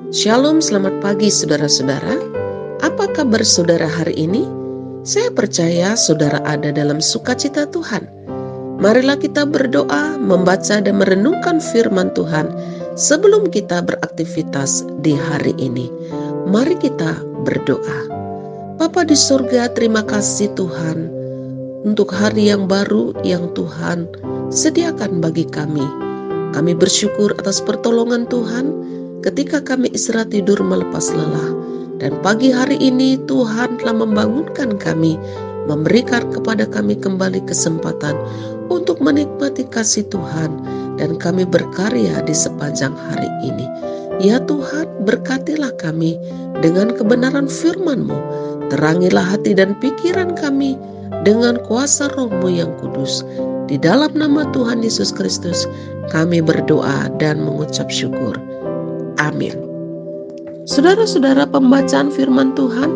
Shalom, selamat pagi saudara-saudara. Apa kabar saudara hari ini? Saya percaya saudara ada dalam sukacita Tuhan. Marilah kita berdoa, membaca dan merenungkan firman Tuhan sebelum kita beraktivitas di hari ini. Mari kita berdoa. Bapa di surga, terima kasih Tuhan untuk hari yang baru yang Tuhan sediakan bagi kami. Kami bersyukur atas pertolongan Tuhan ketika kami istirahat tidur melepas lelah. Dan pagi hari ini Tuhan telah membangunkan kami, memberikan kepada kami kembali kesempatan untuk menikmati kasih Tuhan. Dan kami berkarya di sepanjang hari ini. Ya Tuhan, berkatilah kami dengan kebenaran firman-Mu. Terangilah hati dan pikiran kami dengan kuasa Roh-Mu yang kudus. Di dalam nama Tuhan Yesus Kristus kami berdoa dan mengucap syukur. Amin. Saudara-saudara, pembacaan firman Tuhan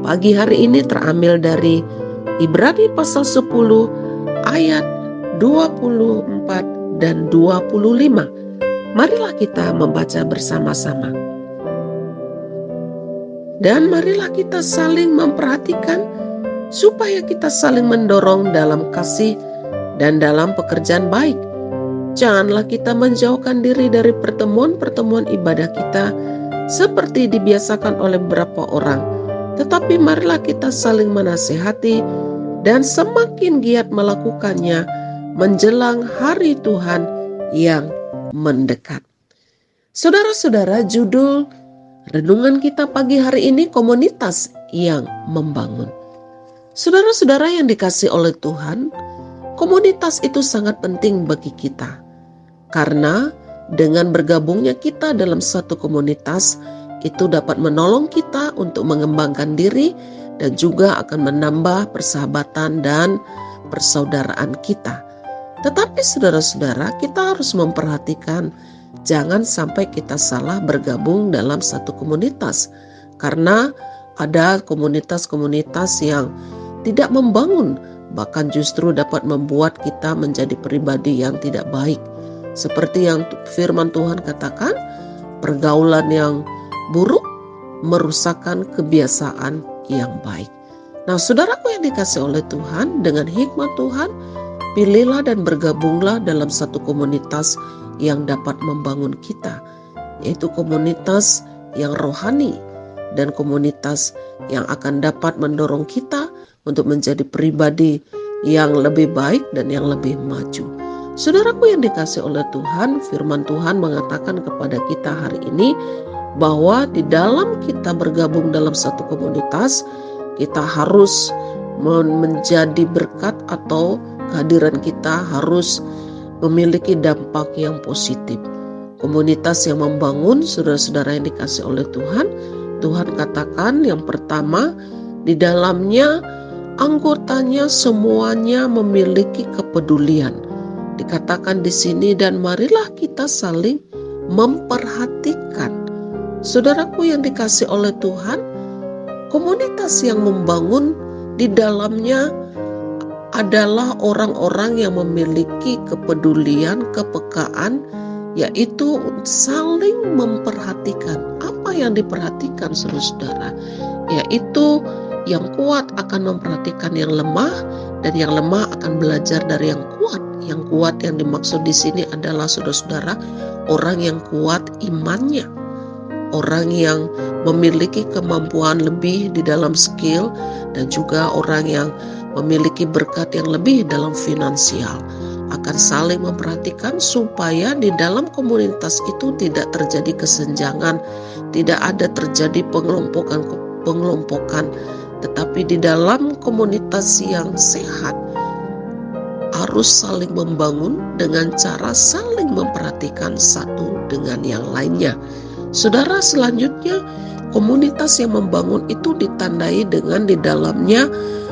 pagi hari ini terambil dari Ibrani pasal 10 ayat 24 dan 25. Marilah kita membaca bersama-sama. Dan marilah kita saling memperhatikan supaya kita saling mendorong dalam kasih dan dalam pekerjaan baik. Janganlah kita menjauhkan diri dari pertemuan-pertemuan ibadah kita seperti dibiasakan oleh beberapa orang. Tetapi marilah kita saling menasihati dan semakin giat melakukannya menjelang hari Tuhan yang mendekat. Saudara-saudara, judul renungan kita pagi hari ini komunitas yang membangun. Saudara-saudara yang dikasihi oleh Tuhan, komunitas itu sangat penting bagi kita. Karena dengan bergabungnya kita dalam satu komunitas, itu dapat menolong kita untuk mengembangkan diri dan juga akan menambah persahabatan dan persaudaraan kita. Tetapi saudara-saudara, kita harus memperhatikan jangan sampai kita salah bergabung dalam satu komunitas. Karena ada komunitas-komunitas yang tidak membangun, bahkan justru dapat membuat kita menjadi pribadi yang tidak baik. Seperti yang firman Tuhan katakan, pergaulan yang buruk merusakkan kebiasaan yang baik. Nah, saudaraku yang dikasihi oleh Tuhan, dengan hikmat Tuhan, pilihlah dan bergabunglah dalam satu komunitas yang dapat membangun kita, yaitu komunitas yang rohani dan komunitas yang akan dapat mendorong kita untuk menjadi pribadi yang lebih baik dan yang lebih maju. Saudaraku yang dikasihi oleh Tuhan, firman Tuhan mengatakan kepada kita hari ini bahwa di dalam kita bergabung dalam satu komunitas, kita harus menjadi berkat atau kehadiran kita harus memiliki dampak yang positif. Komunitas yang membangun, saudara-saudara yang dikasihi oleh Tuhan, Tuhan katakan yang pertama, di dalamnya anggotanya semuanya memiliki kepedulian. Dikatakan di sini, dan marilah kita saling memperhatikan. Saudaraku yang dikasihi oleh Tuhan, komunitas yang membangun di dalamnya adalah orang-orang yang memiliki kepedulian, kepekaan, yaitu saling memperhatikan. Apa yang diperhatikan saudara-saudara? Yaitu yang kuat akan memperhatikan yang lemah, dan yang lemah akan belajar dari yang kuat. Yang kuat yang dimaksud di sini adalah saudara-saudara, orang yang kuat imannya, orang yang memiliki kemampuan lebih di dalam skill, dan juga orang yang memiliki berkat yang lebih dalam finansial. Akan saling memperhatikan supaya di dalam komunitas itu tidak terjadi kesenjangan, tidak ada terjadi pengelompokan, tetapi di dalam komunitas yang sehat harus saling membangun dengan cara saling memperhatikan satu dengan yang lainnya. Saudara, selanjutnya komunitas yang membangun itu ditandai dengan di dalamnya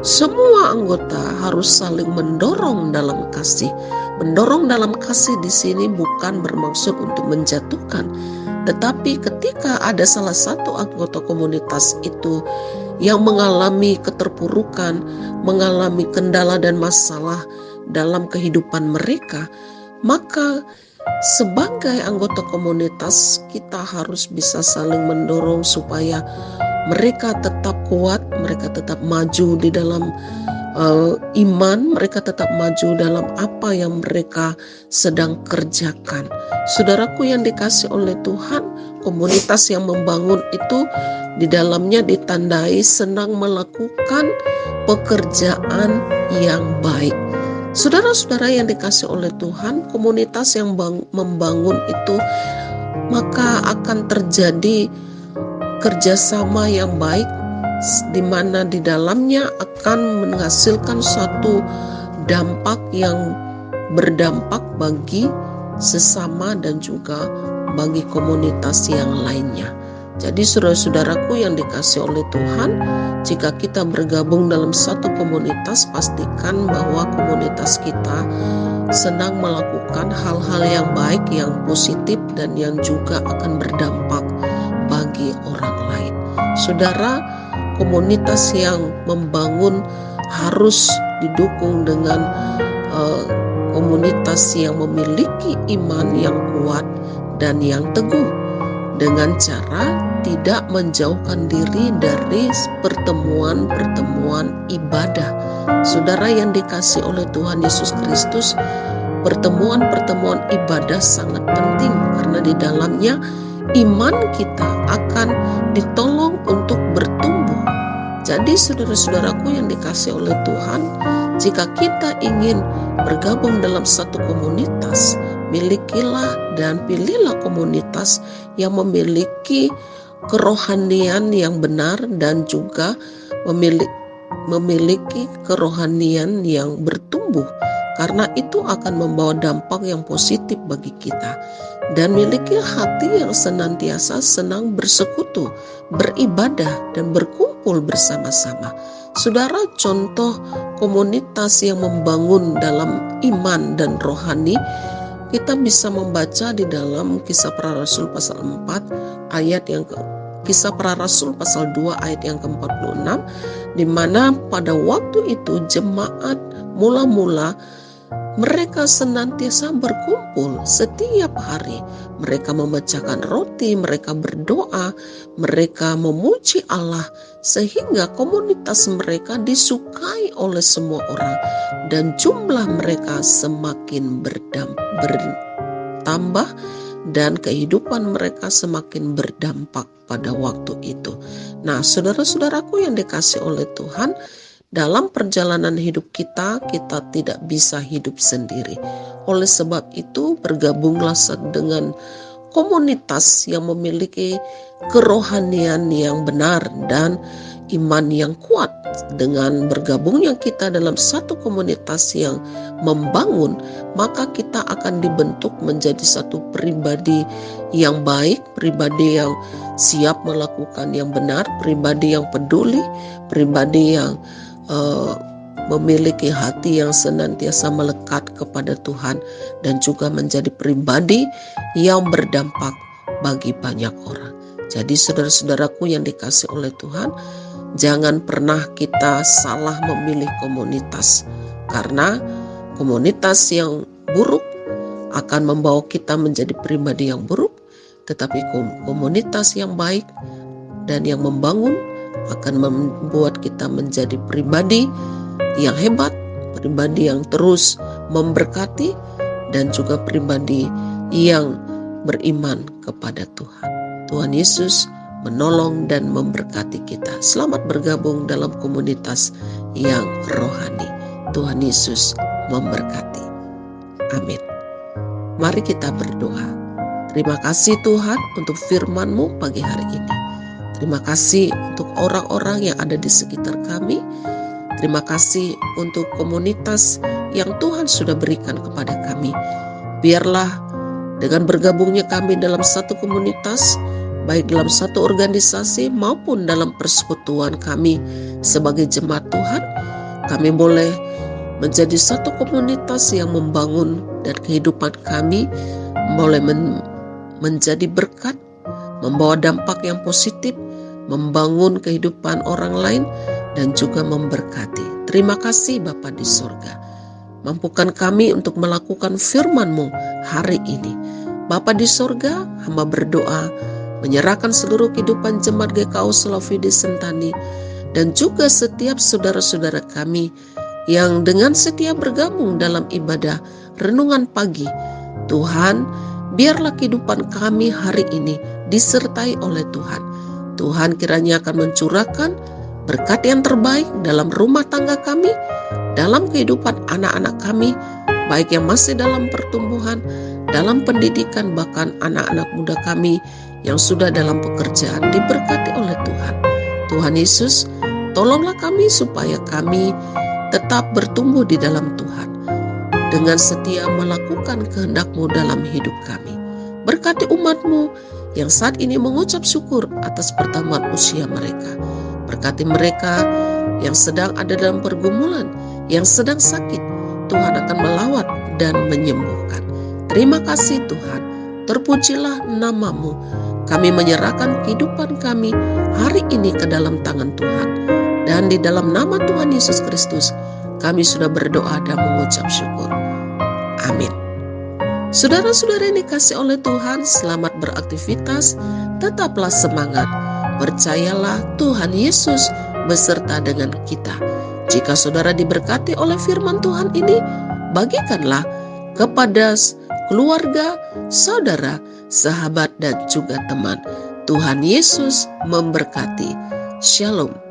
semua anggota harus saling mendorong dalam kasih. Mendorong dalam kasih di sini bukan bermaksud untuk menjatuhkan, tetapi ketika ada salah satu anggota komunitas itu yang mengalami keterpurukan, mengalami kendala dan masalah dalam kehidupan mereka, Maka sebagai anggota komunitas kita harus bisa saling mendorong supaya mereka tetap kuat, mereka tetap maju di dalam iman, mereka tetap maju dalam apa yang mereka sedang kerjakan. Saudaraku yang dikasih oleh Tuhan, komunitas yang membangun itu di dalamnya ditandai senang melakukan pekerjaan yang baik. Saudara-saudara yang dikasih oleh Tuhan, komunitas yang membangun itu maka akan terjadi kerjasama yang baik, di mana di dalamnya akan menghasilkan suatu dampak yang berdampak bagi sesama dan juga bagi komunitas yang lainnya. Jadi saudara-saudaraku yang dikasih oleh Tuhan, jika kita bergabung dalam satu komunitas, pastikan bahwa komunitas kita senang melakukan hal-hal yang baik, yang positif, dan yang juga akan berdampak bagi orang lain. Saudara, komunitas yang membangun harus didukung dengan komunitas yang memiliki iman yang kuat dan yang teguh, dengan cara tidak menjauhkan diri dari pertemuan-pertemuan ibadah. Saudara yang dikasih oleh Tuhan Yesus Kristus, pertemuan-pertemuan ibadah sangat penting karena di dalamnya iman kita akan ditolong untuk bertumbuh. Jadi saudara-saudaraku yang dikasih oleh Tuhan, jika kita ingin bergabung dalam satu komunitas, milikilah dan pilihlah komunitas yang memiliki kerohanian yang benar dan juga memiliki kerohanian yang bertumbuh, karena itu akan membawa dampak yang positif bagi kita. Dan miliki hati yang senantiasa senang bersekutu, beribadah, dan berkumpul bersama-sama. Saudara, contoh komunitas yang membangun dalam iman dan rohani, kita bisa membaca di dalam Kisah Para Rasul pasal 4 ayat yang Kisah Para Rasul pasal 2 ayat yang ke-46, di mana pada waktu itu jemaat mula-mula mereka senantiasa berkumpul setiap hari. Mereka memecahkan roti, mereka berdoa, mereka memuji Allah, sehingga komunitas mereka disukai oleh semua orang dan jumlah mereka semakin bertambah dan kehidupan mereka semakin berdampak pada waktu itu. Nah, saudara-saudaraku yang dikasih oleh Tuhan, dalam perjalanan hidup kita tidak bisa hidup sendiri. Oleh sebab itu, bergabunglah dengan komunitas yang memiliki kerohanian yang benar dan iman yang kuat. Dengan bergabungnya kita dalam satu komunitas yang membangun, maka kita akan dibentuk menjadi satu pribadi yang baik, pribadi yang siap melakukan yang benar, pribadi yang peduli, pribadi yang memiliki hati yang senantiasa melekat kepada Tuhan, dan juga menjadi pribadi yang berdampak bagi banyak orang. Jadi saudara-saudaraku yang dikasih oleh Tuhan, jangan pernah kita salah memilih komunitas, karena komunitas yang buruk akan membawa kita menjadi pribadi yang buruk, tetapi komunitas yang baik dan yang membangun akan membuat kita menjadi pribadi yang hebat, pribadi yang terus memberkati, dan juga pribadi yang beriman kepada Tuhan. Tuhan Yesus menolong dan memberkati kita. Selamat bergabung dalam komunitas yang rohani. Tuhan Yesus memberkati. Amin. Mari kita berdoa. Terima kasih Tuhan untuk firman-Mu pagi hari ini. Terima kasih untuk orang-orang yang ada di sekitar kami. Terima kasih untuk komunitas yang Tuhan sudah berikan kepada kami. Biarlah dengan bergabungnya kami dalam satu komunitas, baik dalam satu organisasi maupun dalam persekutuan kami sebagai jemaat Tuhan, kami boleh menjadi satu komunitas yang membangun, dan kehidupan kami boleh menjadi berkat, membawa dampak yang positif, membangun kehidupan orang lain, dan juga memberkati. Terima kasih Bapa di surga. Mampukan kami untuk melakukan firman-Mu hari ini. Bapa di sorga, hamba berdoa, menyerahkan seluruh kehidupan jemaat GKU Selawidi Sentani, dan juga setiap saudara-saudara kami yang dengan setia bergabung dalam ibadah renungan pagi. Tuhan, biarlah kehidupan kami hari ini disertai oleh Tuhan. Tuhan kiranya akan mencurahkan berkat yang terbaik dalam rumah tangga kami, dalam kehidupan anak-anak kami, baik yang masih dalam pertumbuhan, dalam pendidikan, bahkan anak-anak muda kami yang sudah dalam pekerjaan, diberkati oleh Tuhan. Tuhan Yesus, tolonglah kami supaya kami tetap bertumbuh di dalam Tuhan, dengan setia melakukan kehendak-Mu dalam hidup kami. Berkati umat-Mu yang saat ini mengucap syukur atas pertambahan usia mereka. Berkati mereka yang sedang ada dalam pergumulan, yang sedang sakit. Tuhan akan melawat dan menyembuhkan. Terima kasih Tuhan. Terpujilah nama-Mu. Kami menyerahkan kehidupan kami hari ini ke dalam tangan Tuhan. Dan di dalam nama Tuhan Yesus Kristus, kami sudah berdoa dan mengucap syukur. Amin. Saudara-saudara yang dikasihi oleh Tuhan, selamat beraktivitas, tetaplah semangat. Percayalah Tuhan Yesus beserta dengan kita. Jika saudara diberkati oleh firman Tuhan ini, bagikanlah kepada keluarga, saudara, sahabat, dan juga teman. Tuhan Yesus memberkati. Shalom.